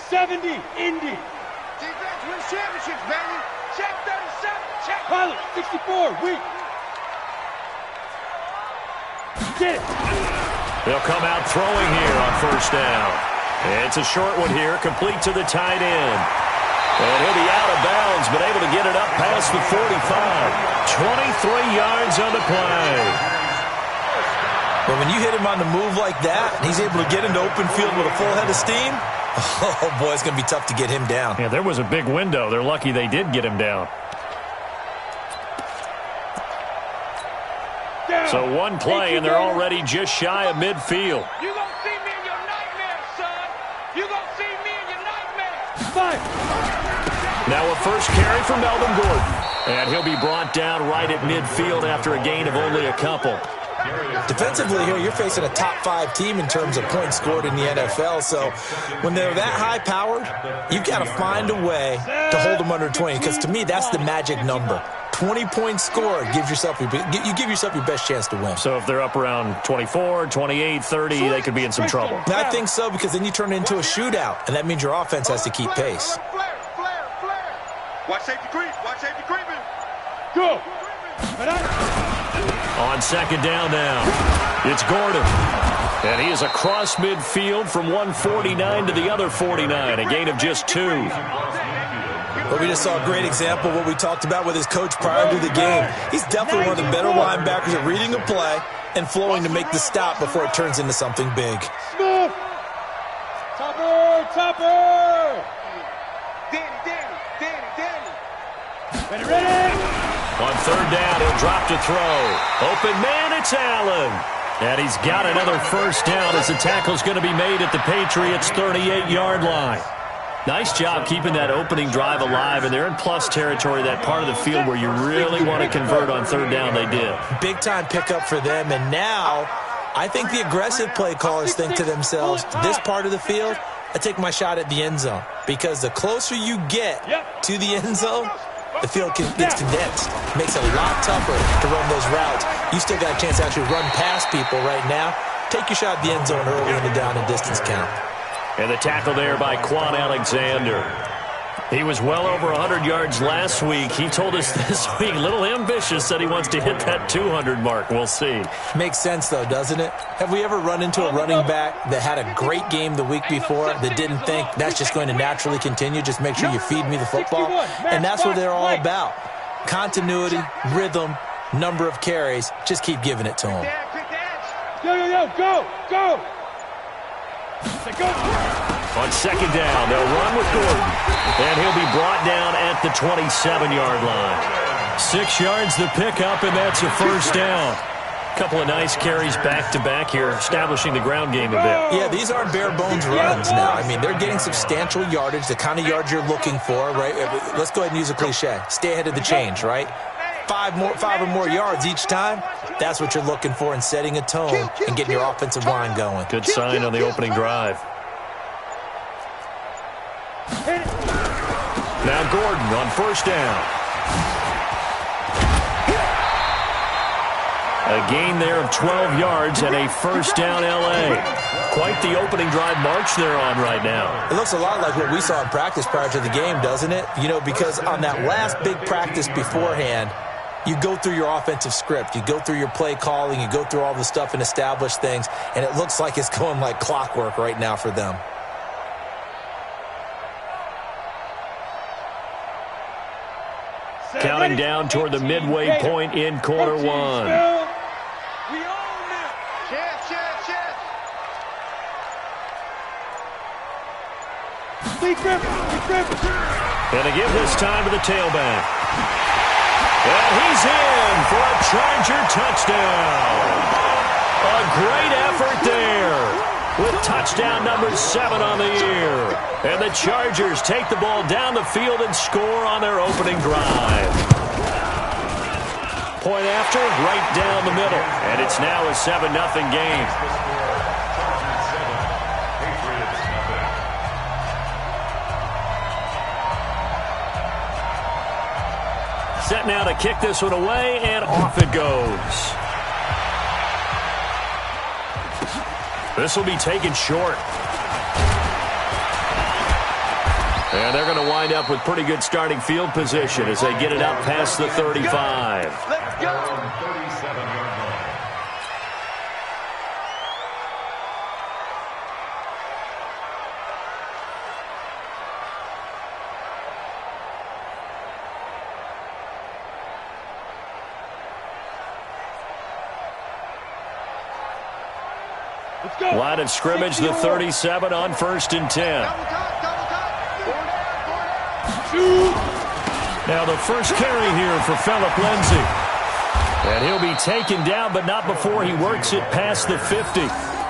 70, Indy. Defense wins championships, baby. Check 37, check. Pilot, 64, weak. Get it. They'll come out throwing here on first down. It's a short one here, complete to the tight end. And he'll be out of bounds, but able to get it up past the 45. 23 yards on the play. But when you hit him on the move like that, and he's able to get into open field with a full head of steam, oh, boy, it's going to be tough to get him down. Yeah, there was a big window. They're lucky they did get him down. So one play, and they're already just shy of midfield. You gonna see me in your nightmares, son. You gonna see me in your nightmares. Five. Now a first carry for Melvin Gordon. And he'll be brought down right at midfield after a gain of only a couple. Defensively here, you're facing a top 5 team in terms of points scored in the NFL. So when they're that high-powered, you've got to find a way to hold them under 20. Because to me, that's the magic number. 20 points scored gives yourself you give yourself your best chance to win. So if they're up around 24, 28, 30, they could be in some trouble. And I think so, because then you turn it into a shootout, and that means your offense has to keep pace. Watch safety creep. Watch safety creeping. Go. On second down now, it's Gordon. And he is across midfield from 149 to the other 49, a gain of just 2. But we just saw a great example of what we talked about with his coach prior to the game. He's definitely one of the better linebackers at reading a play and flowing to make the stop before it turns into something big. Smith. Topper. Danny. Ready. On third down, he'll drop to throw. Open man, it's Allen. And he's got another first down as the tackle's going to be made at the Patriots' 38-yard line. Nice job keeping that opening drive alive, and they're in plus territory, that part of the field where you really want to convert on third down. They did. Big-time pickup for them, and now I think the aggressive play callers think to themselves, this part of the field, I take my shot at the end zone, because the closer you get to the end zone, the field gets condensed. Makes it a lot tougher to run those routes. You still got a chance to actually run past people right now. Take your shot at the end zone early in the down and distance count. And the tackle there by Quan Alexander. He was well over 100 yards last week. He told us this week, a little ambitious, said he wants to hit that 200 mark. We'll see. Makes sense, though, doesn't it? Have we ever run into a running back that had a great game the week before that didn't think that's just going to naturally continue? Just make sure you feed me the football. And that's what they're all about. Continuity, rhythm, number of carries. Just keep giving it to them. Go. On second down, they'll run with Gordon. And he'll be brought down at the 27-yard line. 6 yards the pickup, and that's a first down. Couple of nice carries back-to-back here, establishing the ground game a bit. Yeah, these aren't bare-bones runs now. I mean, they're getting substantial yardage, the kind of yards you're looking for, right? Let's go ahead and use a cliche. Stay ahead of the change, right? 5 or more yards each time. That's what you're looking for in setting a tone and getting your offensive line going. Good sign on the opening drive. Now Gordon on first down. A gain there of 12 yards and a first down L.A. Quite the opening drive march they're on right now. It looks a lot like what we saw in practice prior to the game, doesn't it? You know, because on that last big practice beforehand, you go through your offensive script. You go through your play calling. You go through all the stuff and establish things. And it looks like it's going like clockwork right now for them. Counting down toward the midway point in quarter one. We own it. Chance. And to give this time to the tailback. And he's in for a Charger touchdown. A great effort there with touchdown number 7 on the year. And the Chargers take the ball down the field and score on their opening drive. Point after, right down the middle. And it's now a 7-0 game. Set now to kick this one away, and off it goes. This will be taken short. And they're going to wind up with pretty good starting field position as they get it up past the 35. Let's go. Line of scrimmage, the 37 on 1st and 10. Now the first carry here for Phillip Lindsay. And he'll be taken down, but not before he works it past the 50.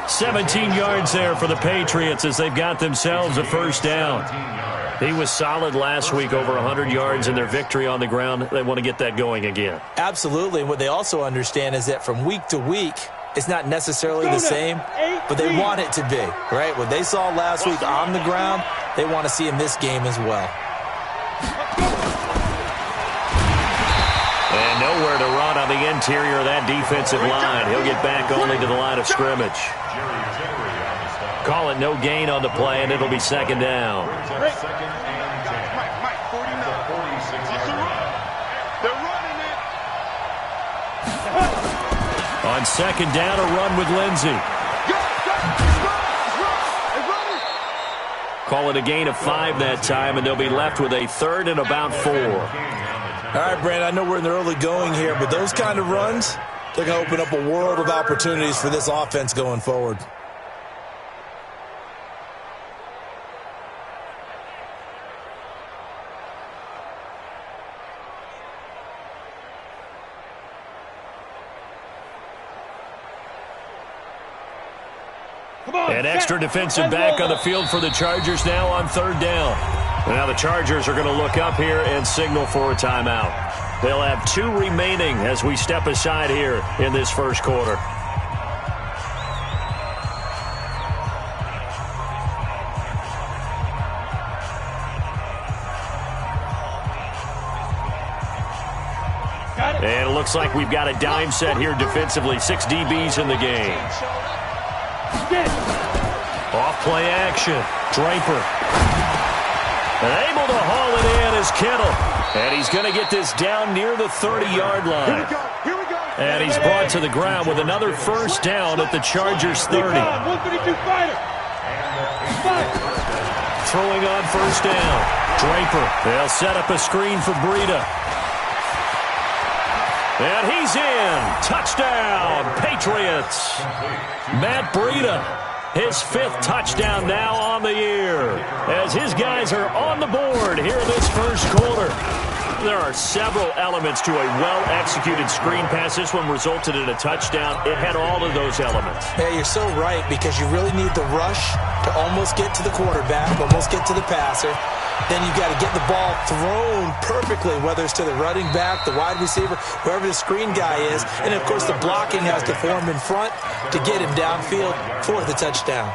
17 yards there for the Patriots as they've got themselves a first down. He was solid last week, over 100 yards in their victory on the ground. They want to get that going again. Absolutely. What they also understand is that from week to week, it's not necessarily the same, but they want it to be, right? What they saw last week on the ground, they want to see in this game as well. And nowhere to run on the interior of that defensive line. He'll get back only to the line of scrimmage. Call it no gain on the play, and it'll be second down. On second down, a run with Lindsay. Call it a gain of 5 that time, and they'll be left with a 3rd and about 4. All right, Brandon, I know we're in the early going here, but those kind of runs, they're going to open up a world of opportunities for this offense going forward. An extra defensive back on the field for the Chargers now on 3rd down. Now the Chargers are going to look up here and signal for a timeout. They'll have 2 remaining as we step aside here in this first quarter. And it looks like we've got a dime set here defensively. 6 DBs in the game. Off play action. Draper. And able to haul it in is Kittle. And he's going to get this down near the 30-yard line. Here we go. And he's brought to the ground with another first down at the Chargers 30. Throwing on first down. Draper. They'll set up a screen for Breida. And he's in. Touchdown, Patriots. Matt Breida, his 5th touchdown now on the year, as his guys are on the board here in this first quarter. There are several elements to a well-executed screen pass. This one resulted in a touchdown. It had all of those elements. Yeah, you're so right, because you really need the rush to almost get to the quarterback, almost get to the passer. Then you've got to get the ball thrown perfectly, whether it's to the running back, the wide receiver, whoever the screen guy is. And, of course, the blocking has to form in front to get him downfield for the touchdown.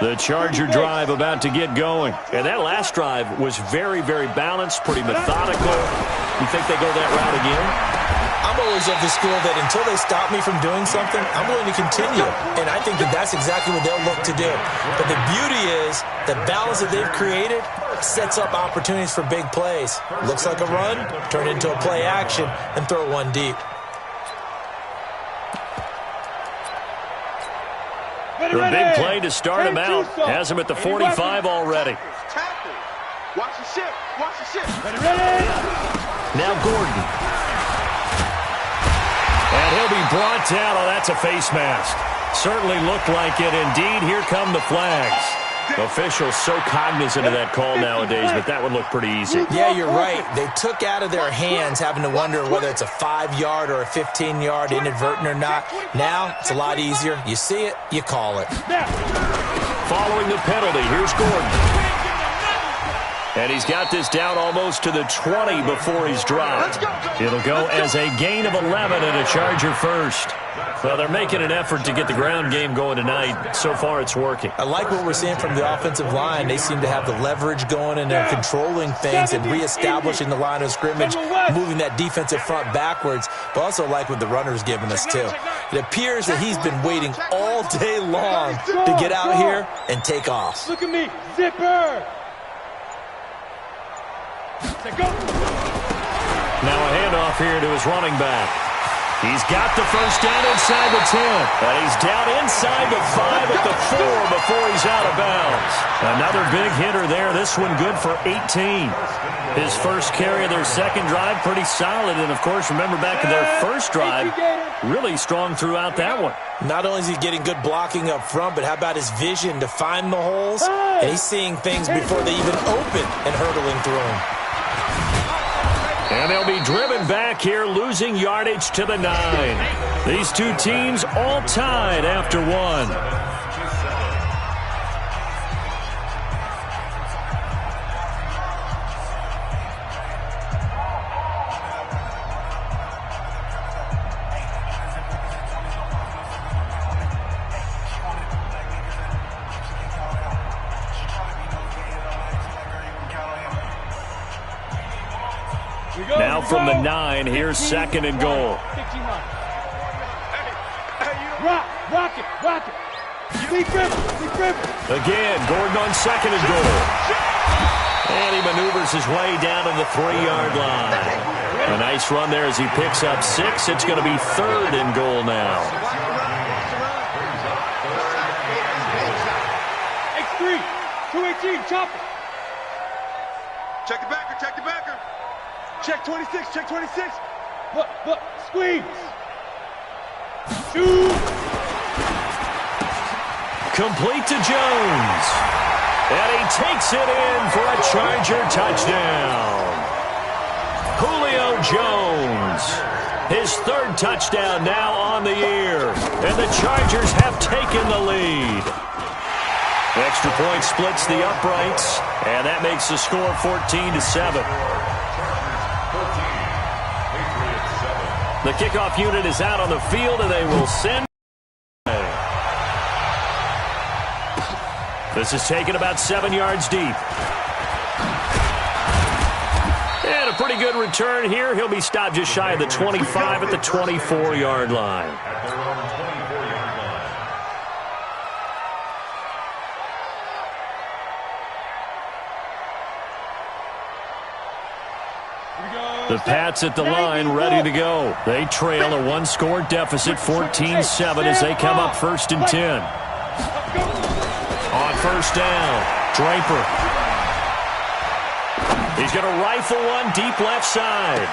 The Charger drive about to get going. And that last drive was very, very balanced, pretty methodical. You think they go that route again? I'm always of the school that until they stop me from doing something, I'm willing to continue. And I think that that's exactly what they'll look to do. But the beauty is the balance that they've created sets up opportunities for big plays. Looks like a run, turn it into a play action, and throw one deep. The big play to start him out. Has him at the 45 already. Watch the ship. Watch the ship. Now Gordon. And he'll be brought down. Oh, that's a face mask. Certainly looked like it. Indeed, here come the flags. Officials so cognizant of that call nowadays, but that one looked pretty easy. Yeah, you're right. They took out of their hands having to wonder whether it's a 5-yard or a 15-yard inadvertent or not. Now, it's a lot easier. You see it, you call it. Following the penalty, here's Gordon. And he's got this down almost to the 20 before he's dropped. It'll go as a gain of 11 and a Charger first. Well, they're making an effort to get the ground game going tonight. So far, it's working. I like what we're seeing from the offensive line. They seem to have the leverage going, and they're controlling things and reestablishing the line of scrimmage, moving that defensive front backwards, but also like what the runner's giving us, too. It appears that he's been waiting all day long to get out here and take off. Look at me, zipper. Go. Now a handoff here to his running back. He's got the first down inside the 10. And he's down inside the 5 at the 4 before he's out of bounds. Another big hitter there. This one good for 18. His first carry of their second drive, pretty solid. And, of course, remember back to their first drive, really strong throughout that one. Not only is he getting good blocking up front, but how about his vision to find the holes? And he's seeing things before they even open and hurdling through them. And they'll be driven back here, losing yardage to the 9. These two teams all tied after one. Now from the 9, here's second and goal. Rock it. Again, Gordon on second and goal. And he maneuvers his way down to the 3-yard line. A nice run there as he picks up 6. It's going to be third and goal now. X3, 218, chop it. Check the backer. Check 26. Look, squeeze. Shoot. Complete to Jones. And he takes it in for a Charger touchdown. Julio Jones. His third touchdown now on the year. And the Chargers have taken the lead. Extra point splits the uprights. And that makes the score 14-7. The kickoff unit is out on the field, and they will send. This is taken about 7 yards deep. And a pretty good return here. He'll be stopped just shy of the 25 at the 24-yard line. The Pats at the line, ready to go. They trail a one-score deficit, 14-7, as they come up 1st and 10. On first down, Draper. He's going to rifle one deep left side.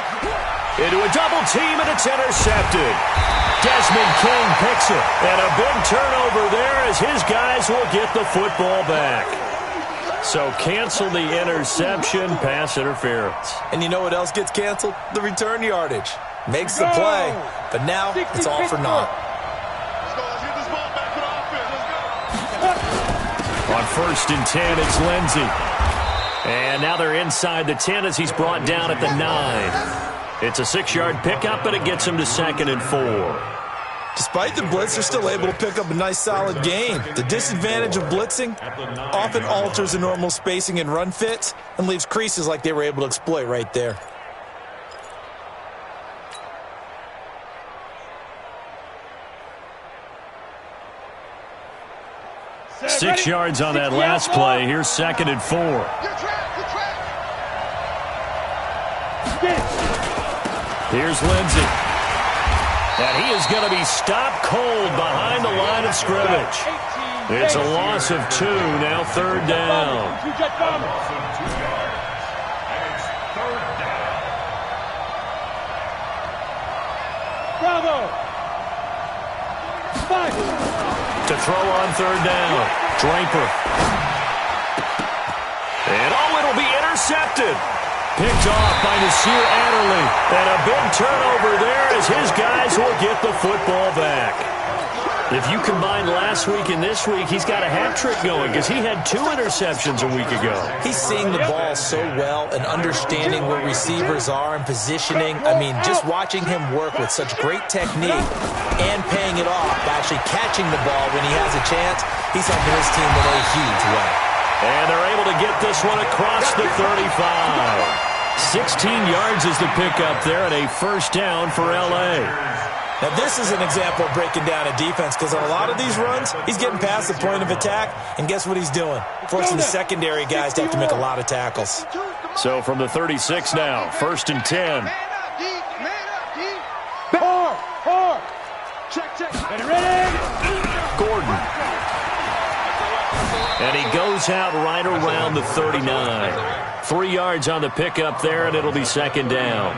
Into a double team, and it's intercepted. Desmond King picks it. And a big turnover there as his guys will get the football back. So cancel the interception, pass interference. And you know what else gets canceled? The return yardage. Makes the play, but now it's all for naught. Let's get this ball back to the offense. On 1st and 10, it's Lindsey. And now they're inside the 10 as he's brought down at the 9. It's a 6-yard pickup, but it gets him to 2nd and 4. Despite the blitz, they're still able to pick up a nice, solid gain. The disadvantage of blitzing often alters the normal spacing and run fits and leaves creases like they were able to exploit right there. Six yards on that last play. Here's 2nd and 4. Here's Lindsey. And he is going to be stopped cold behind the line of scrimmage. It's a loss of 2, now 3rd down. Bravo. To throw on 3rd down, Draper. And it'll be intercepted. Picked off by Nasir Adderley. And a big turnover there as his guys will get the football back. If you combine last week and this week, he's got a hat trick going because he had 2 interceptions a week ago. He's seeing the ball so well and understanding where receivers are and positioning. I mean, just watching him work with such great technique and paying it off by actually catching the ball when he has a chance, he's helping his team in a huge way. And they're able to get this one across the 35. 16 yards is the pickup there, and a 1st down for L.A. Now, this is an example of breaking down a defense because on a lot of these runs, he's getting past the point of attack, and guess what he's doing? Forcing the secondary guys to have to make a lot of tackles. So from the 36 now, 1st and 10. Hard. Check. Ready. Gordon. And he goes out right around the 39. 3 yards on the pickup there, and it'll be 2nd down.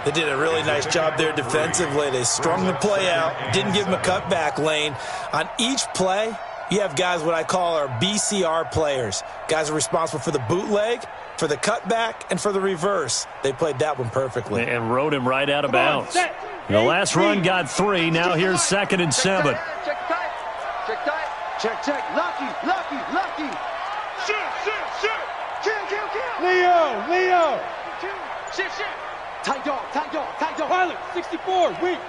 They did a really nice job there defensively. They strung the play out, didn't give him a cutback lane. On each play, you have guys what I call our BCR players. Guys are responsible for the bootleg, for the cutback, and for the reverse. They played that one perfectly. And rode him right out of bounds. The last run got 3. Now here's 2nd and 7. Check tight. Check. Lucky. Shoot. Kill. Leo. Shit. Tight dog. Pilot, 64, weak.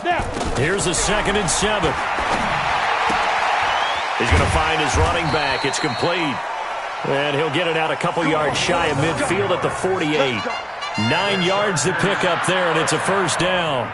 Now. Here's a 2nd and 7. He's going to find his running back. It's complete. And he'll get it out a couple yards shy of midfield at the 48. 9 yards to pick up there, and it's a 1st down.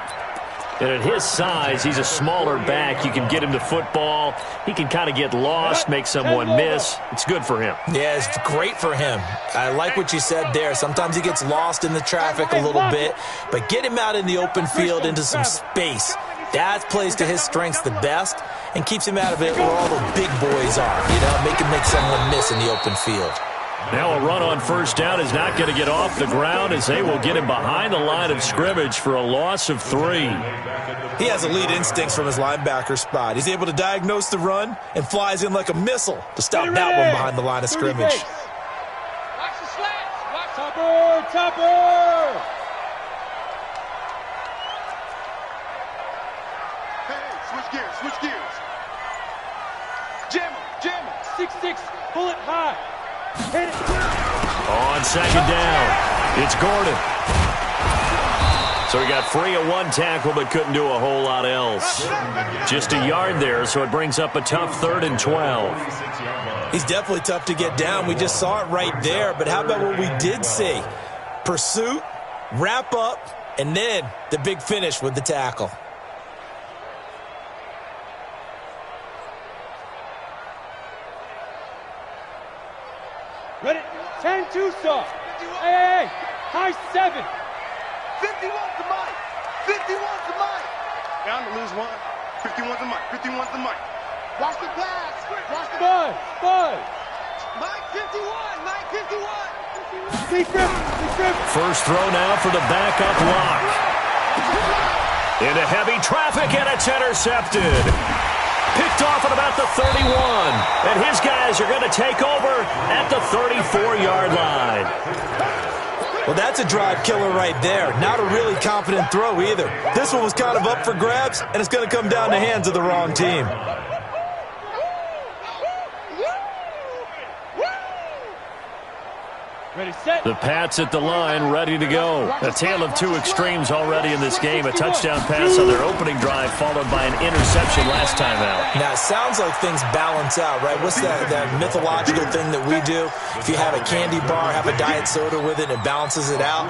And at his size, he's a smaller back. You can get him to football. He can kind of get lost, make someone miss. It's good for him. Yeah, it's great for him. I like what you said there. Sometimes he gets lost in the traffic a little bit, but get him out in the open field into some space. That plays to his strengths the best and keeps him out of it where all the big boys are. Make him make someone miss in the open field. Now a run on 1st down is not going to get off the ground as they will get him behind the line of scrimmage for a loss of 3. He has elite instincts from his linebacker spot. He's able to diagnose the run and flies in like a missile to stop that one behind the line of scrimmage. Watch the slats. Topper. Hey, switch gears. Jam him. 6'6", bullet high. Hit it. On 2nd down, it's Gordon. So he got free of 1 tackle but couldn't do a whole lot else. Just a yard there, so it brings up a tough 3rd and 12. He's definitely tough to get down. We just saw it right there, but how about what we did see? Pursuit, wrap up, and then the big finish with the tackle. Ready? 10-2 saw. Hey. High 7. 51's the mic. 51's the mic. Down to lose 1. 51's the mic. Watch the pass. Buzz. Mike 51. Steve Griffin. First throw now for the backup lock. Into heavy traffic, and it's intercepted. Picked off at about the 31. And his guys are going to take over at the 34-yard line. Well, that's a drive killer right there. Not a really confident throw either. This one was kind of up for grabs, and it's going to come down the hands of the wrong team. Ready, set. The Pats at the line, ready to go. A tale of 2 extremes already in this game. A touchdown pass on their opening drive, followed by an interception last time out. Now, it sounds like things balance out, right? What's that mythological thing that we do? If you have a candy bar, have a diet soda with it, it balances it out.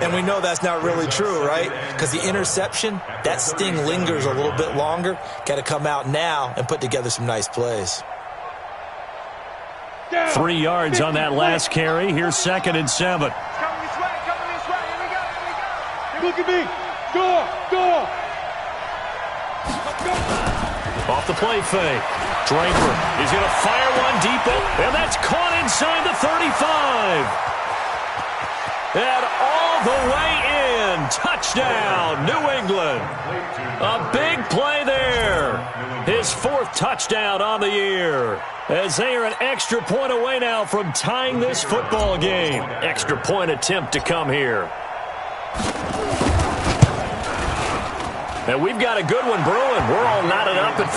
And we know that's not really true, right? Because the interception, that sting lingers a little bit longer. Got to come out now and put together some nice plays. 3 yards on that last carry. Here's 2nd and 7. Coming this way. Here we go. Look at me. Go. Off the play fake. Draper is going to fire one deep, and that's caught inside the 35. And all the way in. Touchdown, New England. A big play there. His 4th touchdown on the year. As they are an extra point away now from tying this football game. Extra point attempt to come here. And we've got a good one brewing. We're all knotted up at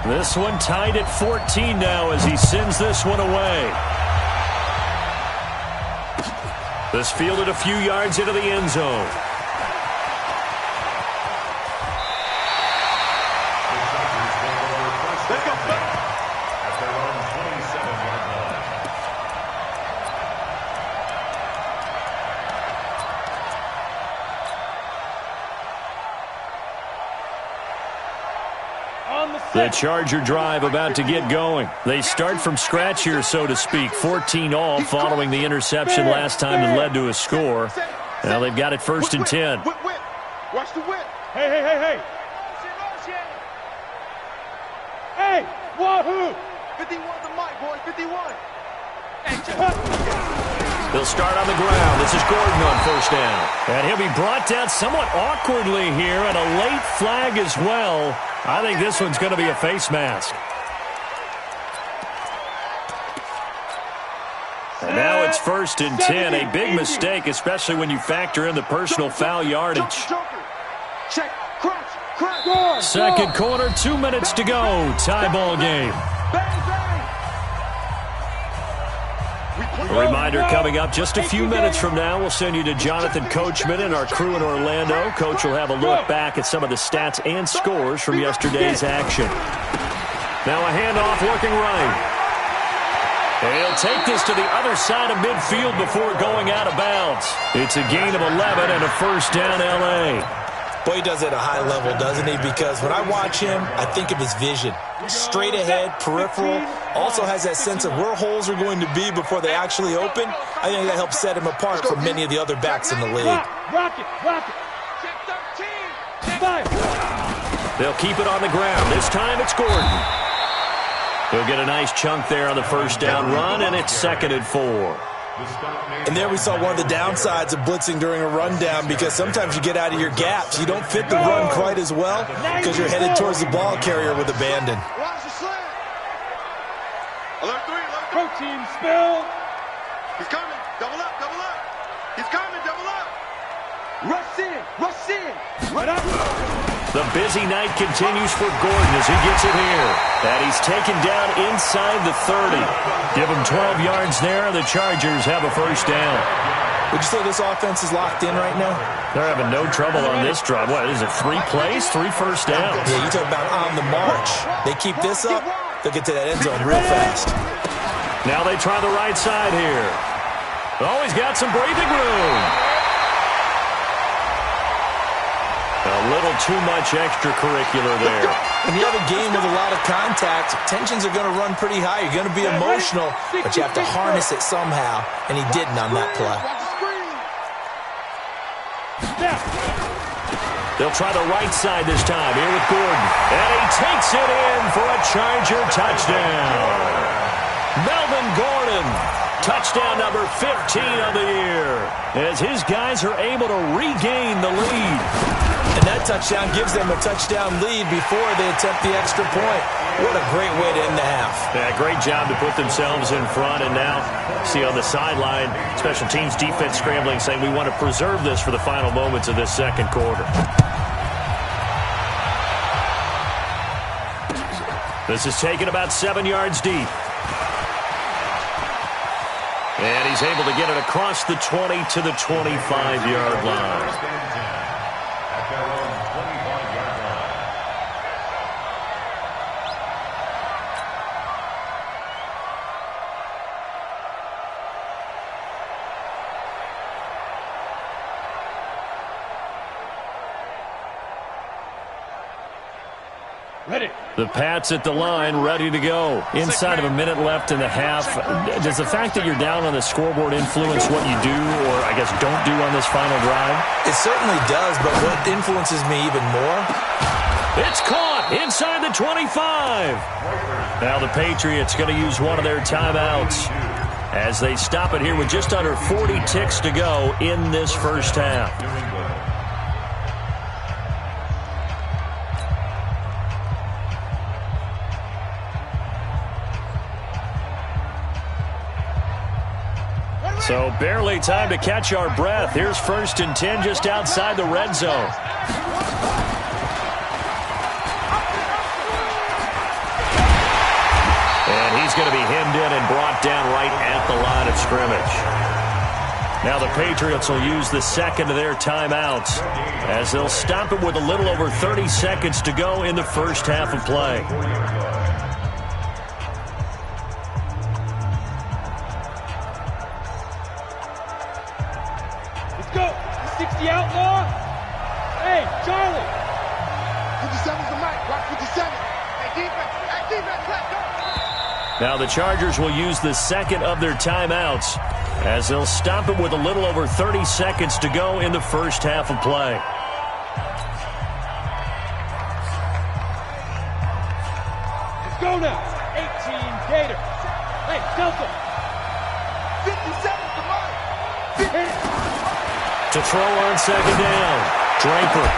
14. This one tied at 14 now as he sends this one away. This fielded a few yards into the end zone. The Charger drive about to get going. They start from scratch here, so to speak. 14 all following the interception last time that led to a score. Now they've got it first and 10. Watch the whip. Hey, hey, hey, hey. Hey, wahoo! 51 the mic, boy, 51. They'll start on the ground. This is Gordon on first down. And he'll be brought down somewhat awkwardly here, and a late flag as well. I think this one's going to be a face mask. And now it's first and 10. A big mistake, especially when you factor in the personal foul yardage. Check, crunch. Second quarter, 2 minutes to go. Tie ball game. A reminder coming up just a few minutes from now. We'll send you to Jonathan Coachman and our crew in Orlando. Coach will have a look back at some of the stats and scores from yesterday's action. Now a handoff looking right. And he'll take this to the other side of midfield before going out of bounds. It's a gain of 11 and a first down L.A. Boy, he does it at a high level, doesn't he? Because when I watch him, I think of his vision. Straight ahead, peripheral. Also has that sense of where holes are going to be before they actually open. I think that helps set him apart from many of the other backs in the league. Rocket. Check 13. They'll keep it on the ground. This time it's Gordon. He'll get a nice chunk there on the first down run, and it's second and 4. And there we saw one of the downsides of blitzing during a rundown, because sometimes you get out of your gaps. You don't fit the run quite as well because you're headed towards the ball carrier with abandon. Watch the slant. Alert 3. Protein spill. He's coming. Double up. He's coming. Double up. Rush in. Run up. The busy night continues for Gordon as he gets it here. And he's taken down inside the 30. Give him 12 yards there, and the Chargers have a first down. Would you say this offense is locked in right now? They're having no trouble on this drive. What, is it 3 plays, 3 first downs? Yeah, you talk about on the march. They keep this up, they'll get to that end zone real fast. Now they try the right side here. Oh, he's got some breathing room. A little too much extracurricular there. When you have a game with a lot of contact, tensions are going to run pretty high. You're going to be emotional, but you have to harness it somehow, and he didn't on that play. They'll try the right side this time here with Gordon. And he takes it in for a Charger touchdown. Melvin Gordon, touchdown number 15 of the year, as his guys are able to regain the lead. And that touchdown gives them a touchdown lead before they attempt the extra point. What a great way to end the half. Yeah, great job to put themselves in front. And now, see on the sideline, special teams defense scrambling, saying we want to preserve this for the final moments of this second quarter. This is taken about 7 yards deep. And he's able to get it across the 20 to the 25-yard line. Ready. The Pats at the line, ready to go. Inside of a minute left in the half. Does the fact that you're down on the scoreboard influence what you do, or I guess don't do on this final drive? It certainly does, but what influences me even more? It's caught inside the 25. Now the Patriots going to use one of their timeouts as they stop it here with just under 40 ticks to go in this first half. So barely time to catch our breath. Here's first and 10 just outside the red zone. And he's going to be hemmed in and brought down right at the line of scrimmage. Now the Patriots will use the second of their timeouts as they'll stop it with a little over 30 seconds to go in the first half of play. The outlaw. Hey, Charlie. 57's the mic. Watch 57. Hey, Now the Chargers will use the second of their timeouts as they'll stop it with a little over 30 seconds to go in the first half of play. Let's go now. 18 Gators. Hey, Delta. 57 to Mike. To throw on second down. Draper.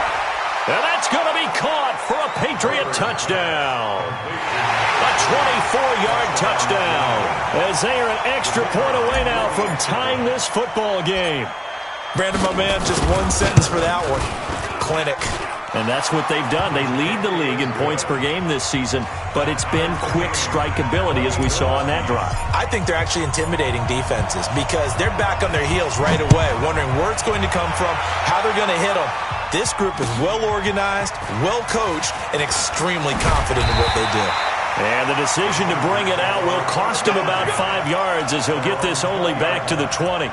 And that's going to be caught for a Patriot touchdown. A 24-yard touchdown as they are an extra point away now from tying this football game. Brandon, my man, just one sentence for that one. Clinic. And that's what they've done. They lead the league in points per game this season, but it's been quick strike ability as we saw on that drive. I think they're actually intimidating defenses because they're back on their heels right away, wondering where it's going to come from, how they're going to hit them. This group is well-organized, well-coached, and extremely confident in what they do. And the decision to bring it out will cost him about 5 yards as he'll get this only back to the 20.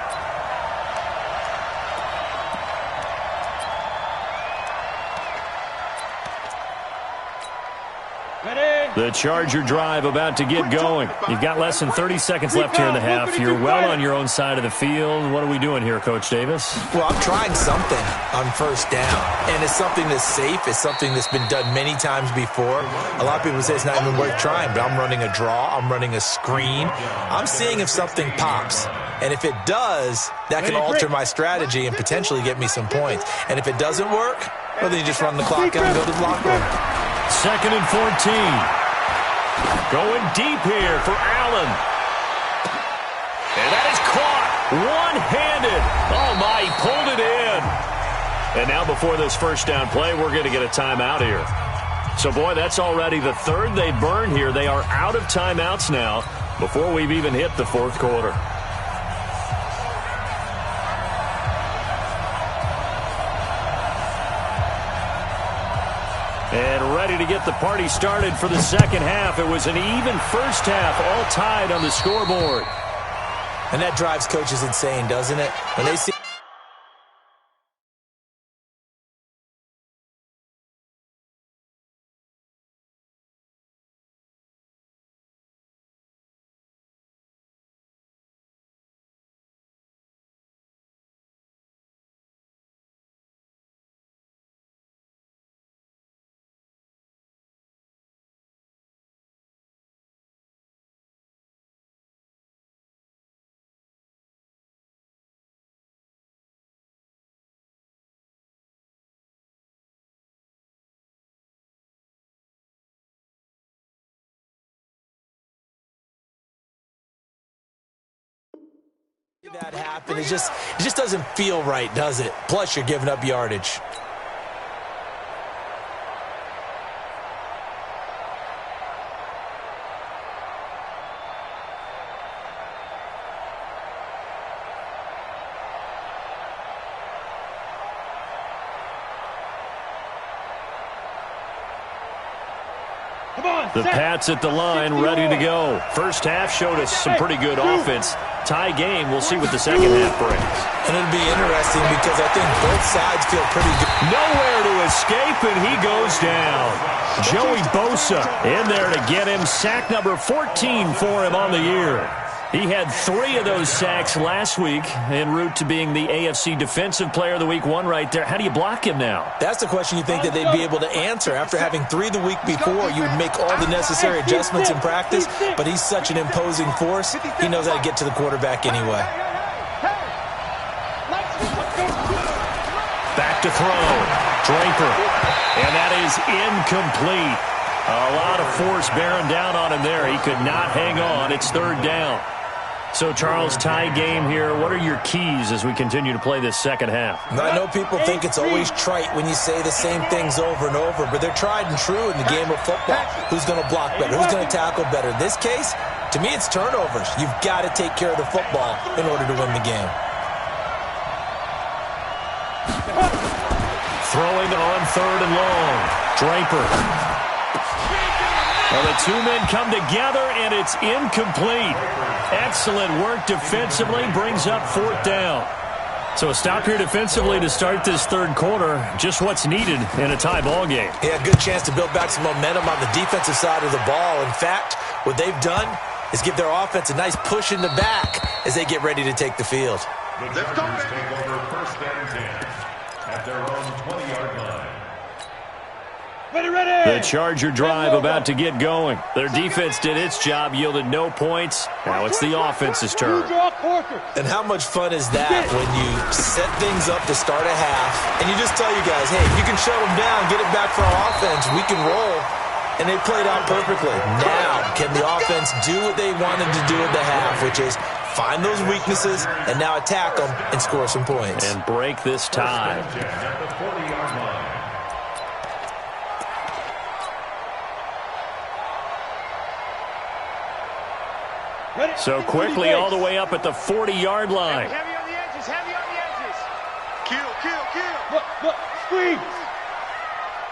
The Charger drive about to get going. You've got less than 30 seconds left here in the half. You're well on your own side of the field. What are we doing here, Coach Davis? Well, I'm trying something on first down, and it's something that's safe. It's something that's been done many times before. A lot of people say it's not even worth trying, but I'm running a draw. I'm running a screen. I'm seeing if something pops, and if it does, that can alter my strategy and potentially get me some points. And if it doesn't work, well, then you just run the clock out and go to the locker room. 2nd and 14. Going deep here for Allen. And that is caught one-handed. Oh, my, he pulled it in. And now before this first down play, we're going to get a timeout here. So, boy, that's already the third they burn here. They are out of timeouts now before we've even hit the fourth quarter. And ready to get the party started for the second half. It was an even first half, all tied on the scoreboard. And that drives coaches insane, doesn't it? When they see that happen, it just doesn't feel right, does it? Plus, you're giving up yardage. The Pats at the line, ready to go. First half showed us some pretty good offense. Tie game, we'll see what the second half brings. And it'll be interesting because I think both sides feel pretty good. Nowhere to escape, and he goes down. Joey Bosa in there to get him. Sack number 14 for him on the year. He had 3 of those sacks last week en route to being the AFC Defensive Player of the Week 1 right there. How do you block him now? That's the question you think that they'd be able to answer. After having 3 the week before, you would make all the necessary adjustments in practice, but he's such an imposing force, he knows how to get to the quarterback anyway. Back to throw. Draper. And that is incomplete. A lot of force bearing down on him there. He could not hang on. It's third down. So, Charles, tie game here. What are your keys as we continue to play this second half? I know people think it's always trite when you say the same things over and over, but they're tried and true in the game of football. Who's going to block better? Who's going to tackle better? In this case, to me, it's turnovers. You've got to take care of the football in order to win the game. Throwing on third and long. Draper. Well, the 2 men come together, and it's incomplete. Excellent work defensively, brings up fourth down. So a stop here defensively to start this third quarter. Just what's needed in a tie ball game. Yeah, good chance to build back some momentum on the defensive side of the ball. In fact, what they've done is give their offense a nice push in the back as they get ready to take the field. The Chargers take over first and 10 at their own 20-yard line. Ready. The Charger drive about to get going. Their defense did its job, yielded no points. Now it's the offense's turn. And how much fun is that when you set things up to start a half, and you just tell you guys, hey, if you can shut them down, get it back for our offense, we can roll. And they played out perfectly. Now, can the offense do what they wanted to do at the half, which is find those weaknesses and now attack them and score some points. And break this tie. So quickly all the way up at the 40-yard line. Heavy on the edges, heavy on the edges. Kill. Look, squeeze.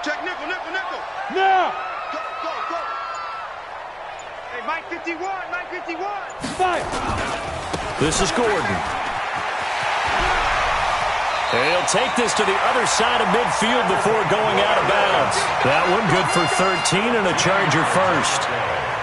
Check nickel. Now. Go. Hey, Mike 51. 5. This is Gordon. And he'll take this to the other side of midfield before going out of bounds. That one good for 13 and a Charger first.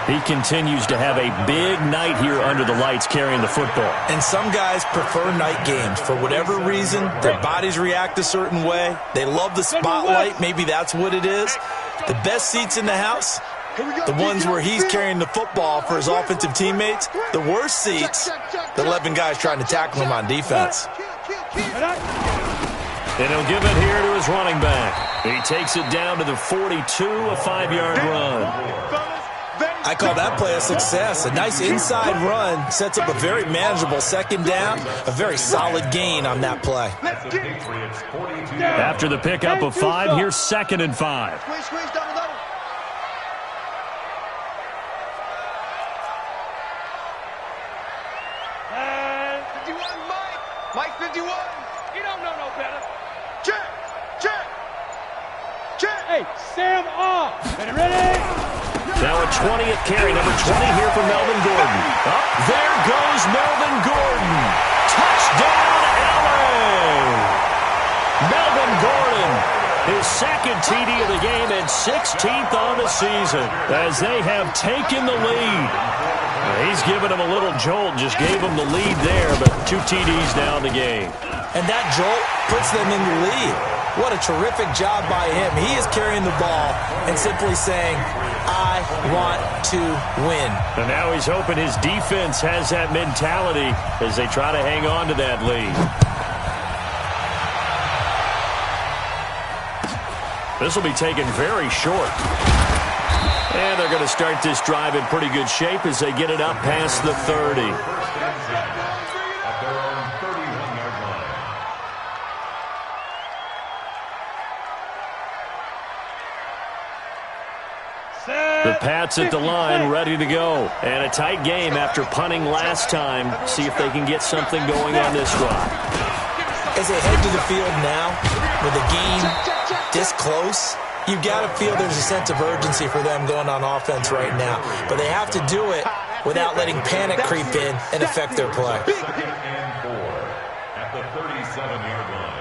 He continues to have a big night here under the lights carrying the football. And some guys prefer night games. For whatever reason, their bodies react a certain way. They love the spotlight. Maybe that's what it is. The best seats in the house, the ones where he's carrying the football for his offensive teammates. The worst seats, the 11 guys trying to tackle him on defense. And he'll give it here to his running back. He takes it down to the 42, a 5-yard run. I call that play a success. A nice inside run sets up a very manageable second down, a very solid gain on that play. After the pickup of 5, here's 2nd and 5. Squeeze, double. And 51, Mike 51. You don't know no better. Check. Hey, Sam off. Ready. Now a 20th carry, number 20 here for Melvin Gordon. There goes Melvin Gordon. Touchdown, LA! Melvin Gordon, his second TD of the game and 16th on the season as they have taken the lead. He's given him a little jolt, just gave him the lead there, but 2 TDs now in the game. And that jolt puts them in the lead. What a terrific job by him. He is carrying the ball and simply saying, I want to win. And now he's hoping his defense has that mentality as they try to hang on to that lead. This will be taken very short. And they're going to start this drive in pretty good shape as they get it up past the 30. The Pats at the line, ready to go. And a tight game after punting last time. See if they can get something going on this drive. As they head to the field now, with the game this close, you've got to feel there's a sense of urgency for them going on offense right now. But they have to do it without letting panic creep in and affect their play. At the 37-yard line.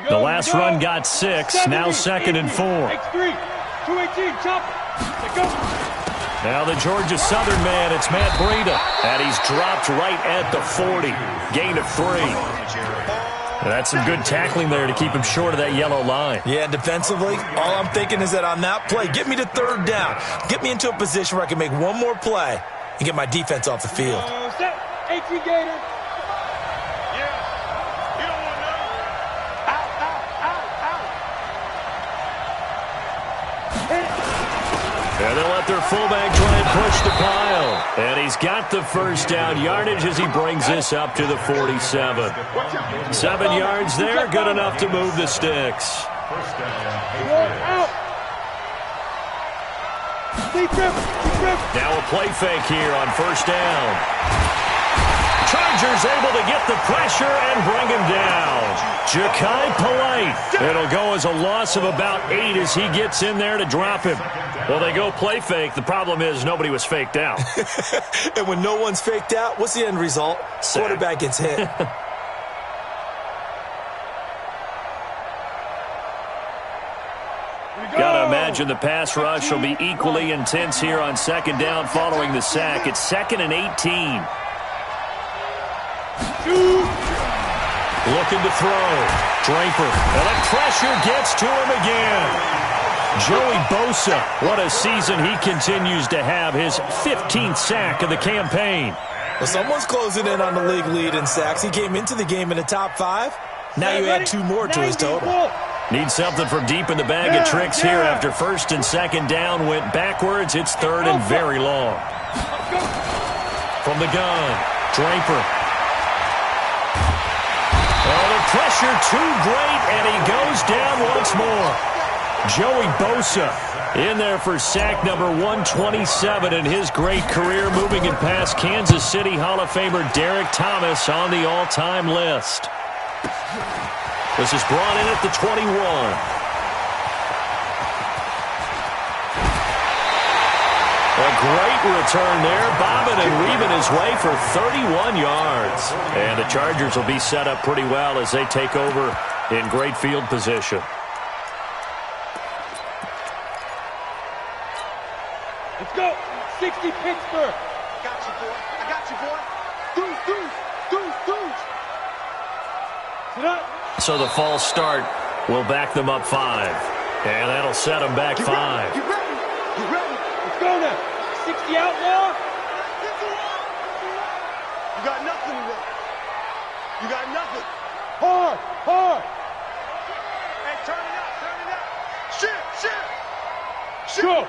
The last run got 6, now 2nd and 4. X3, 218, chop. Go. Now the Georgia Southern man, it's Matt Breida. And he's dropped right at the 40. Gain of 3. And that's some good tackling there to keep him short of that yellow line. Yeah, defensively, all I'm thinking is that on that play, get me to 3rd down. Get me into a position where I can make one more play and get my defense off the field. Set, 18 Gator. And they'll let their fullback try and push the pile. And he's got the first down yardage as he brings this up to the 47. 7 yards there, good enough to move the sticks. Now a play fake here on 1st down. Chargers able to get the pressure and bring him down. Ja'Kai Polite. It'll go as a loss of about 8 as he gets in there to drop him. Well, they go play fake. The problem is nobody was faked out. And when no one's faked out, what's the end result? Sack. Quarterback gets hit. Gotta imagine the pass rush will be equally intense here on second down following the sack. It's 2nd and 18. Looking to throw. Draper. And the pressure gets to him again. Joey Bosa, what a season he continues to have. His 15th sack of the campaign. Well, someone's closing in on the league lead in sacks. He came into the game in the top 5. Now you add 2 more to his total. Need something from deep in the bag of tricks here after 1st and 2nd down went backwards. It's 3rd and very long. From the gun, Draper. Oh, the pressure too great, and he goes down once more. Joey Bosa in there for sack number 127 in his great career, moving it past Kansas City Hall of Famer Derek Thomas on the all-time list. This is brought in at the 21. A great return there, bobbing and weaving his way for 31 yards. And the Chargers will be set up pretty well as they take over in great field position. Let's go. 60 Pittsburgh. I got you, boy. I got you, boy. Deuce. Sit up. So the false start will back them up 5. And that'll set them back 5. You ready? Let's go now. 60 outlaw. You got nothing today. You got nothing. Hard. Hey, turn it up. Shit. Go.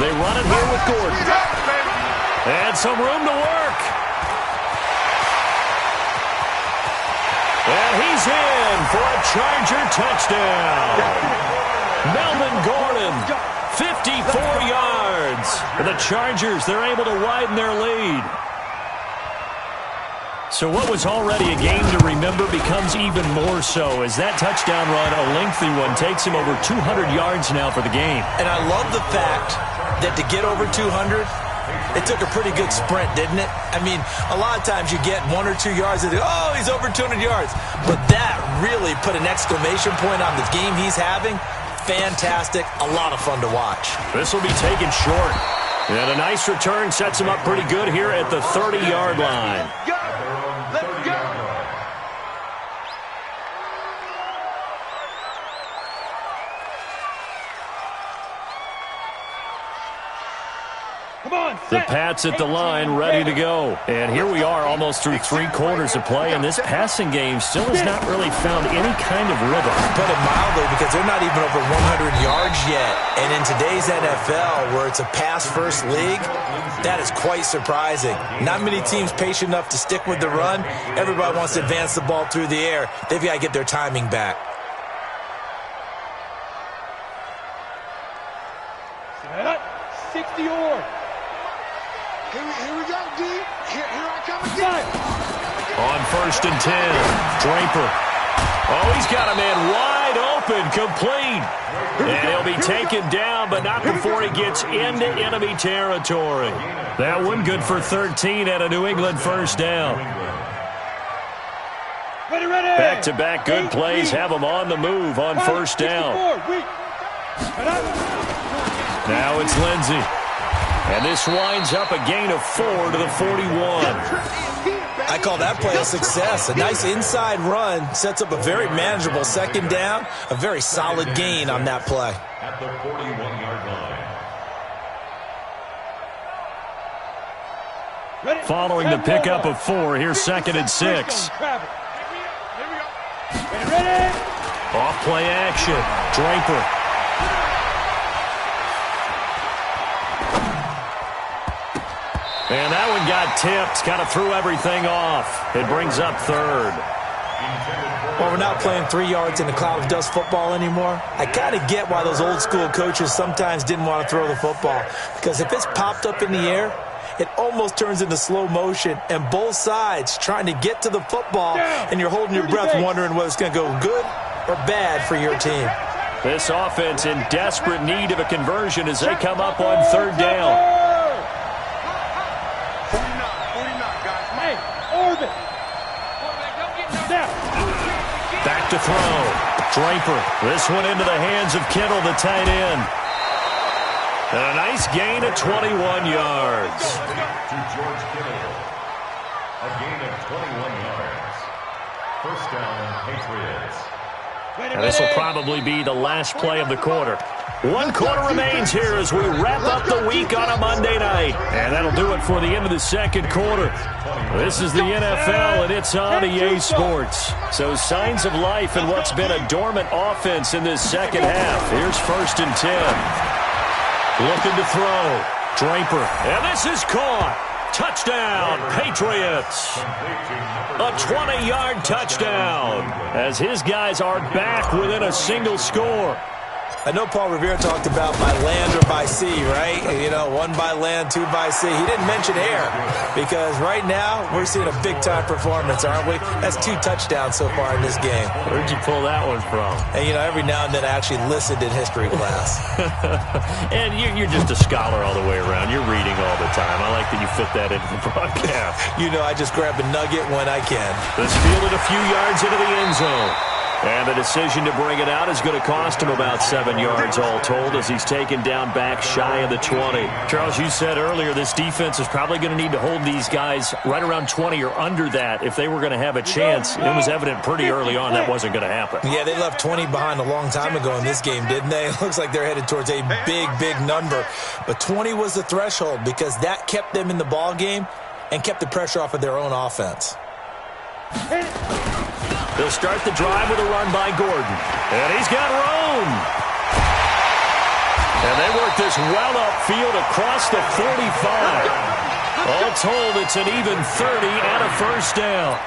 They run it here with Gordon. And some room to work. And he's in for a Charger touchdown. Melvin Gordon, 54 yards. For the Chargers, they're able to widen their lead. So what was already a game to remember becomes even more so as that touchdown run, a lengthy one, takes him over 200 yards now for the game. And I love the fact that to get over 200, it took a pretty good sprint, didn't it? I mean, a lot of times you get 1 or 2 yards and oh, he's over 200 yards. But that really put an exclamation point on the game he's having. Fantastic. A lot of fun to watch. This will be taken short. And a nice return sets him up pretty good here at the 30-yard line. Let's go. Come on. The Pats at the line, ready to go. And here we are almost through 3 quarters of play, and this passing game still has not really found any kind of rhythm. Put it mildly, because they're not even over 100 yards yet. And in today's NFL, where it's a pass-first league, that is quite surprising. Not many teams patient enough to stick with the run. Everybody wants to advance the ball through the air. They've got to get their timing back. Set up. 60 or. Here we go, D. Here I come again. On 1st and 10, Draper. Oh, he's got a man wide open, complete. And he'll be taken down, but not before he gets into enemy territory. That one good for 13 at a New England first down. Ready. Back-to-back good plays have them on the move on first down. Now it's Lindsey. And this winds up a gain of 4 to the 41. I call that play a success. A nice inside run sets up a very manageable second down. A very solid gain on that play. At the 41-yard line. Following the pickup of 4, here's 2nd and 6. Ready. Off play action. Draper. And that one got tipped, kind of threw everything off. It brings up 3rd. Well, we're not playing 3 yards in a cloud of dust football anymore. I kind of get why those old school coaches sometimes didn't want to throw the football. Because if it's popped up in the air it almost turns into slow motion, and both sides trying to get to the football, and you're holding your breath wondering whether it's going to go good or bad for your team. This offense in desperate need of a conversion as they come up on third down. 49, guys. Hey, orbit. Back to throw. Draper. This one into the hands of Kittle, the tight end. And a nice gain of 21 yards. To George Kittle. A gain of 21 yards. First down, Patriots. And this will probably be the last play of the quarter. One quarter remains here as we wrap up the week on a Monday night. And that'll do it for the end of the second quarter. This is the NFL, and it's on EA Sports. So signs of life in what's been a dormant offense in this second half. Here's 1st and 10. Looking to throw. Draper. And this is caught. Touchdown, Patriots. A 20-yard touchdown as his guys are back within a single score. I know Paul Revere talked about by land or by sea, right? You know, 1 by land, 2 by sea. He didn't mention air because right now we're seeing a big-time performance, aren't we? That's 2 touchdowns so far in this game. Where'd you pull that one from? And, you know, every now and then I actually listened in history class. And you're just a scholar all the way around. You're reading all the time. I like that you fit that into the broadcast. You know, I just grab a nugget when I can. Let's field it a few yards into the end zone. And the decision to bring it out is going to cost him about 7 yards all told as he's taken down back shy of the 20. Charles, you said earlier this defense is probably going to need to hold these guys right around 20 or under that if they were going to have a chance. It was evident pretty early on that wasn't going to happen. Yeah, they left 20 behind a long time ago in this game, didn't they? It looks like they're headed towards a big, big number. But 20 was the threshold because that kept them in the ball game and kept the pressure off of their own offense. They'll start the drive with a run by Gordon. And he's got room. And they work this well upfield across the 45. All told, it's an even 30 and a first down.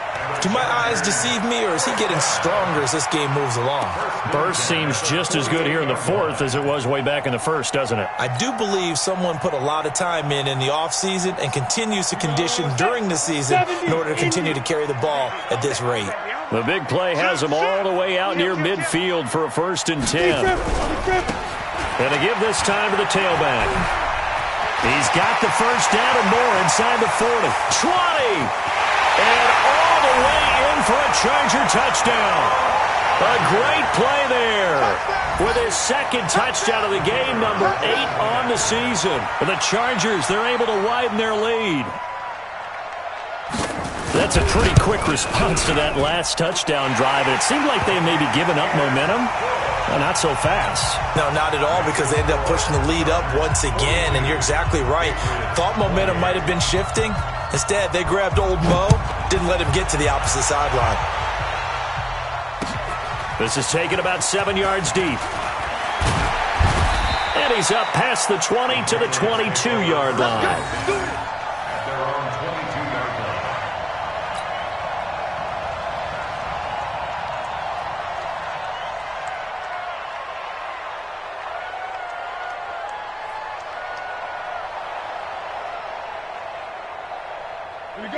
Do my eyes deceive me, or is he getting stronger as this game moves along? Burst seems just as good here in the fourth as it was way back in the first, doesn't it? I do believe someone put a lot of time in the offseason and continues to condition during the season in order to continue to carry the ball at this rate. The big play has him all the way out near midfield for a 1st and 10. And to give this time to the tailback. He's got the first down and more inside the 40. 20! And all the way in for a Charger touchdown. A great play there. With his second touchdown of the game, number 8 on the season. For the Chargers, they're able to widen their lead. That's a pretty quick response to that last touchdown drive. And it seemed like they may be giving up momentum. Well, not so fast. No, not at all, because they ended up pushing the lead up once again. And you're exactly right. Thought momentum might have been shifting. Instead, they grabbed old Mo, didn't let him get to the opposite sideline. This is taken about 7 yards deep. And he's up past the 20 to the 22-yard line.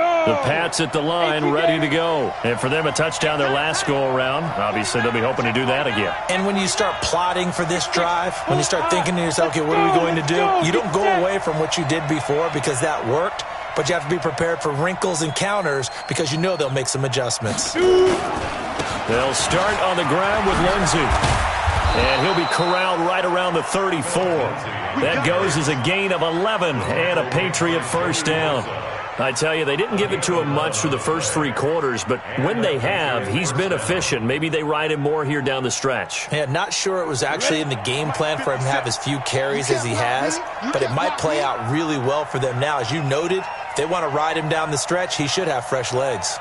The Pats at the line, ready to go. And for them, a touchdown their last go-around. Obviously, they'll be hoping to do that again. And when you start plotting for this drive, when you start thinking to yourself, okay, what are we going to do? You don't go away from what you did before because that worked, but you have to be prepared for wrinkles and counters because you know they'll make some adjustments. They'll start on the ground with Lindsey. And he'll be corralled right around the 34. That goes as a gain of 11 and a Patriot first down. I tell you, they didn't give it to him much through the first 3 quarters, but when they have, he's been efficient. Maybe they ride him more here down the stretch. Yeah, not sure it was actually in the game plan for him to have as few carries as he has, but it might play out really well for them now. As you noted, if they want to ride him down the stretch, he should have fresh legs.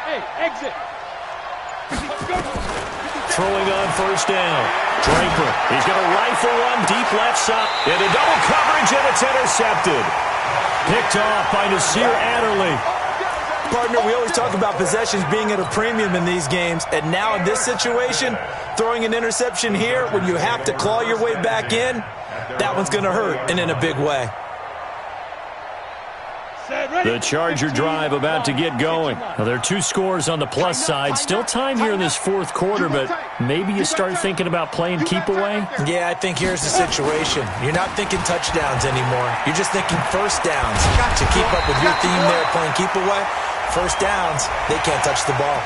Hey, exit. Throwing on first down. Draper. He's going to rifle one deep left side. Into double coverage, and it's intercepted. Picked off by Nasir Adderley. Partner, we always talk about possessions being at a premium in these games, and now in this situation, throwing an interception here when you have to claw your way back in, that one's going to hurt, and in a big way. The Charger drive about to get going. Now, there are 2 scores on the plus side. Still time here in this fourth quarter, but maybe you start thinking about playing keep away? Yeah, I think here's the situation. You're not thinking touchdowns anymore. You're just thinking first downs. To keep up with your theme there playing keep away, first downs, they can't touch the ball.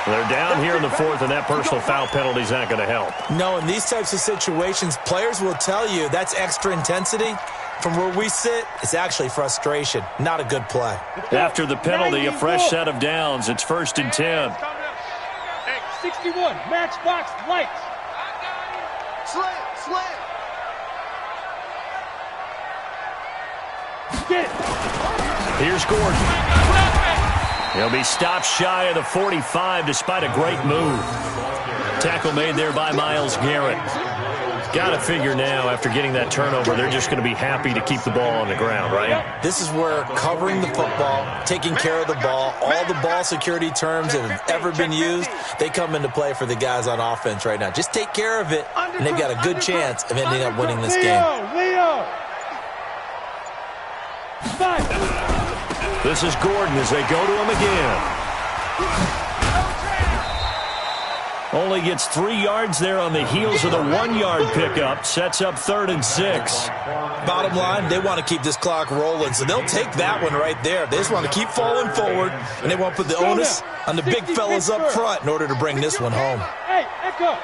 They're down here in the fourth, and that personal foul penalty is not going to help. No, in these types of situations, players will tell you that's extra intensity. From where we sit, it's actually frustration. Not a good play. After the penalty, a fresh set of downs. It's 1st and 10. 61, matchbox lights. Slam. Get it. Here's Gordon. He'll be stopped shy of the 45 despite a great move. Tackle made there by Myles Garrett. Got to figure now, after getting that turnover, they're just going to be happy to keep the ball on the ground, right? This is where covering the football, taking care of the ball, all the ball security terms that have ever been used, they come into play for the guys on offense right now. Just take care of it, and they've got a good chance of ending up winning this game. Leo. This is Gordon as they go to him again. Only gets 3 yards there on the heels of the 1-yard pickup. Sets up 3rd and 6. Bottom line, they want to keep this clock rolling, so they'll take that one right there. They just want to keep falling forward, and they want to put the onus on the big fellas up front in order to bring this one home. Hey, Echo.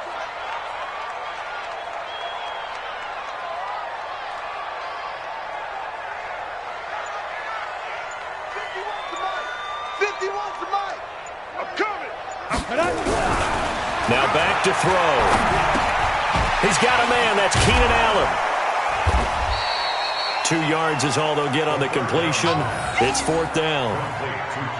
Now back to throw. He's got a man. That's Keenan Allen. 2 yards is all they'll get on the completion. It's 4th down.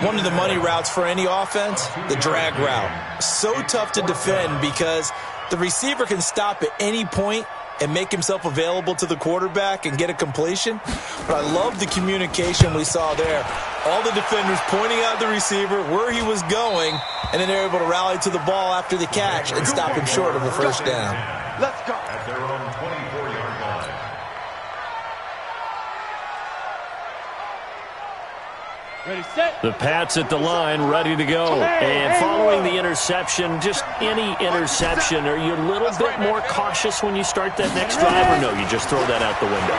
One of the money routes for any offense, the drag route. So tough to defend because the receiver can stop at any point and make himself available to the quarterback and get a completion. But I love the communication we saw there. All the defenders pointing out the receiver, where he was going, and then they're able to rally to the ball after the catch and stop him short of a first down. Let's go. At their own 24-yard line. Ready, set. The Pats at the line, ready to go. And following the interception, just any interception, are you a little bit more cautious when you start that next drive, or no, you just throw that out the window?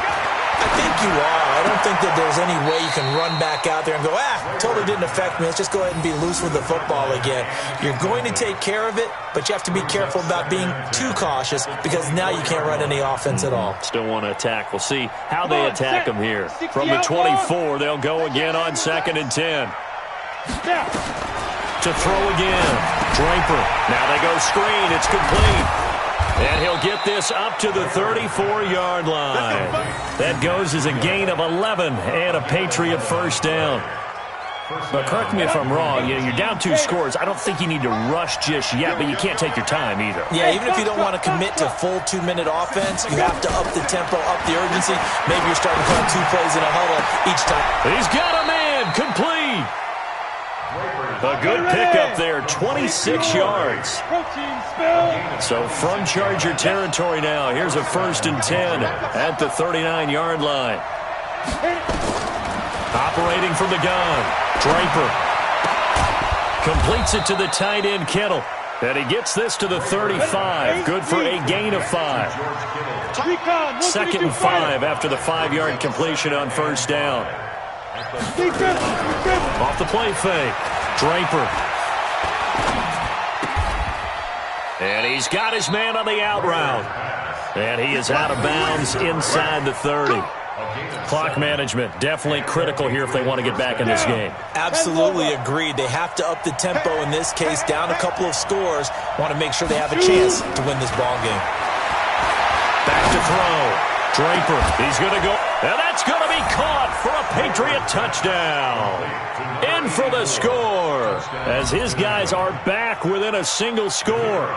I think you are. I don't think that there's any way you can run back out there and go, totally didn't affect me. Let's just go ahead and be loose with the football again. You're going to take care of it, but you have to be careful about being too cautious because now you can't run any offense at all. Still want to attack. We'll see how they attack them here. From the 24, they'll go again on 2nd and 10. To throw again. Draper. Now they go screen. It's complete. And he'll get this up to the 34-yard line. That goes as a gain of 11 and a Patriot first down. But correct me if I'm wrong, you're down 2 scores. I don't think you need to rush just yet, but you can't take your time either. Yeah, even if you don't want to commit to full 2-minute offense, you have to up the tempo, up the urgency. Maybe you're starting to call 2 plays in a huddle each time. He's got a man, complete. A good pickup there, 26 yards. So from Charger territory now, here's a 1st and 10 at the 39-yard line. Operating from the gun, Draper completes it to the tight end, Kittle. And he gets this to the 35. Good for a gain of 5. 2nd and 5 after the 5-yard completion on first down. Off the play fake. Draper. And he's got his man on the out route. And he is out of bounds inside the 30. Clock management definitely critical here if they want to get back in this game. Absolutely agreed. They have to up the tempo in this case, down a couple of scores. Want to make sure they have a chance to win this ball game. Back to throw. Draper, he's going to go, and that's going to be caught for a Patriot touchdown. In for the score, as his guys are back within a single score.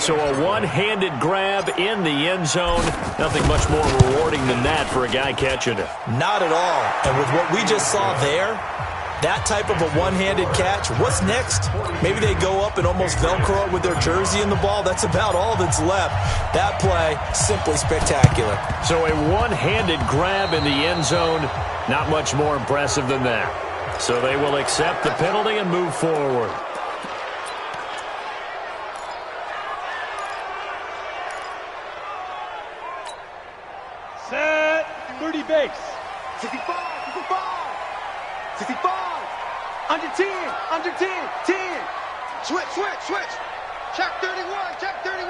So a one-handed grab in the end zone. Nothing much more rewarding than that for a guy catching it. Not at all. And with what we just saw there, That type of a one-handed catch, what's next? Maybe they go up and almost Velcro it with their jersey in the ball. That's about all that's left. That play, simply spectacular. So a one-handed grab in the end zone, not much more impressive than that. So they will accept the penalty and move forward. Set. 30 base. 65, 65, 65. Under 10, under 10, 10. Switch, switch, switch. Check 31, check 31.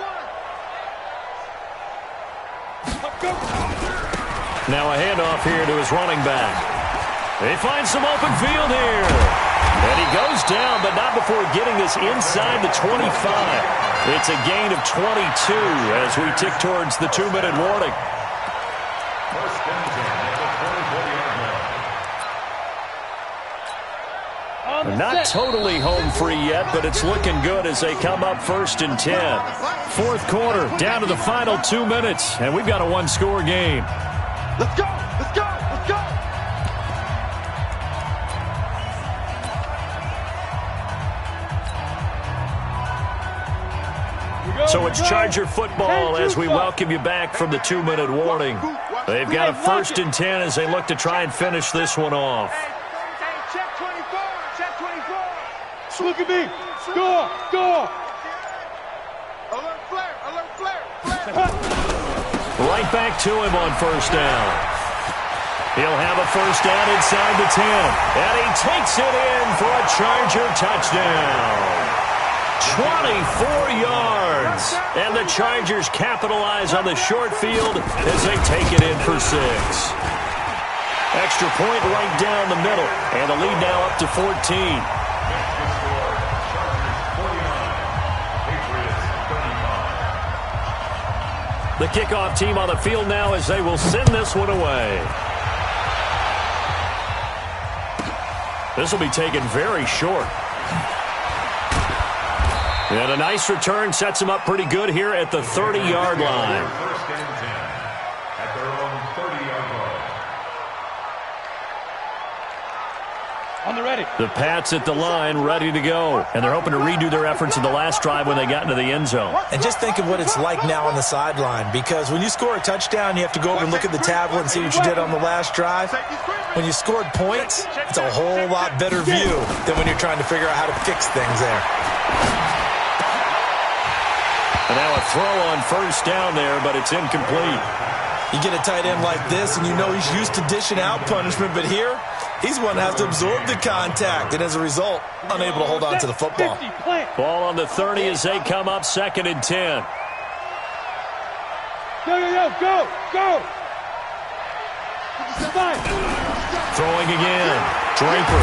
Go. Now a handoff here to his running back. They find some open field here. And he goes down, but not before getting this inside the 25. It's a gain of 22 as we tick towards the 2-minute warning. First and 10 at the 24-yard line. Not totally home free yet, but it's looking good as they come up first and 10. Fourth quarter, down to the final 2 minutes, and we've got a one-score game. Let's go, let's go, let's go. So it's Charger football as we welcome you back from the 2-minute warning. They've got a first and 10 as they look to try and finish this one off. Check 24, check 24. Look at me. Score. Score. Alert flare, alert flare, flare. Right back to him on first down. He'll have a first down inside the 10. And he takes it in for a Charger touchdown. 24 yards. And the Chargers capitalize on the short field as they take it in for 6. Extra point right down the middle. And the lead now up to 14. The kickoff team on the field now as they will send this one away. This will be taken very short. And a nice return sets him up pretty good here at the 30-yard line. First and 10 at their own 30-yard line. On the ready. The Pats at the line, ready to go. And they're hoping to redo their efforts in the last drive when they got into the end zone. And just think of what it's like now on the sideline, because when you score a touchdown, you have to go over and look at the tablet and see what you did on the last drive. When you scored points, it's a whole lot better view than when you're trying to figure out how to fix things there. And now a throw on first down there, but it's incomplete. You get a tight end like this, and you know he's used to dishing out punishment, but here, he's one that has to absorb the contact, and as a result, unable to hold on to the football. Ball on the 30 as they come up second and 10. Go. Throwing again. Draper.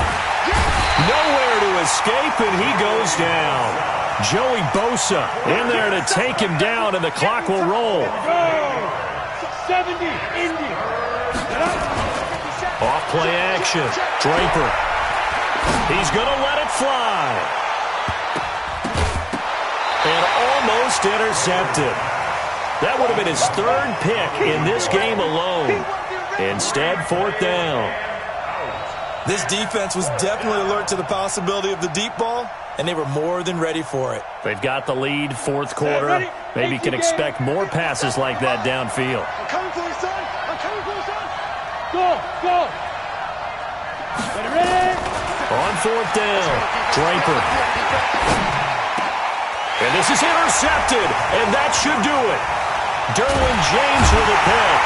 Nowhere to escape, and he goes down. Joey Bosa in there to take him down, and the clock will roll. 70, Indy. Off play action. Draper. He's going to let it fly. And almost intercepted. That would have been his third pick in this game alone. Instead, fourth down. This defense was definitely alert to the possibility of the deep ball, and they were more than ready for it. They've got the lead, fourth quarter. Maybe can expect more passes like that downfield. I'm coming for you, son. I'm coming for you, son. Go. Ready. On fourth down, Draper. And this is intercepted, and that should do it. Derwin James with a pick.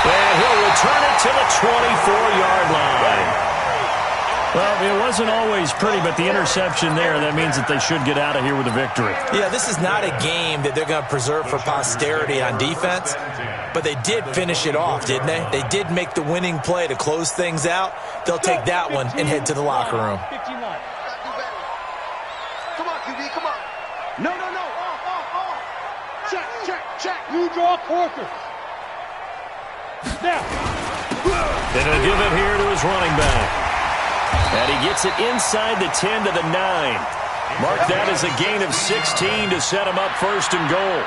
And he'll return it to the 24-yard line. Well, it wasn't always pretty, but the interception there, that means that they should get out of here with a victory. Yeah, this is not a game that they're going to preserve for posterity on defense, but they did finish it off, didn't they? They did make the winning play to close things out. They'll take that one and head to the locker room. Come on, QB, come on. No. Off. Check. You draw quarter. Now. And he'll give it here to his running back. And he gets it inside the 10 to the 9. Mark that as a gain of 16 to set him up first and goal.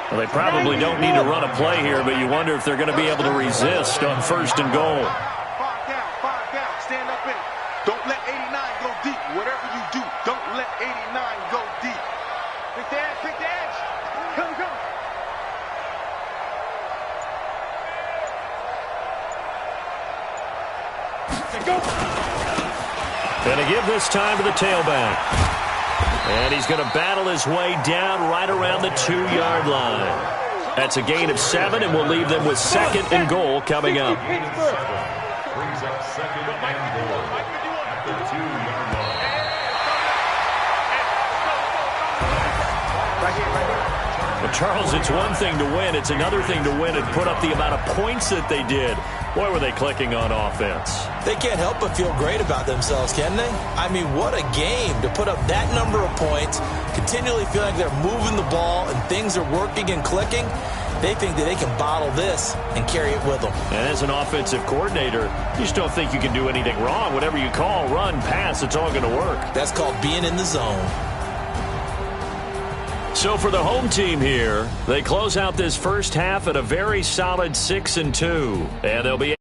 Well, they probably don't need to run a play here, but you wonder if they're going to be able to resist on first and goal. 5 down. Stand up in it. Don't let 89 Going to give this time to the tailback. And he's going to battle his way down right around the 2-yard line. That's a gain of 7, and we'll leave them with 2nd and goal coming up. Brings up 2nd and goal at the 2-yard line. Well, Charles, it's one thing to win. It's another thing to win and put up the amount of points that they did. Boy, were they clicking on offense. They can't help but feel great about themselves, can they? I mean, what a game to put up that number of points, continually feel like they're moving the ball and things are working and clicking. They think that they can bottle this and carry it with them. And as an offensive coordinator, you just don't think you can do anything wrong. Whatever you call, run, pass, it's all going to work. That's called being in the zone. So for the home team here, they close out this first half at a very solid 6-2. And they'll be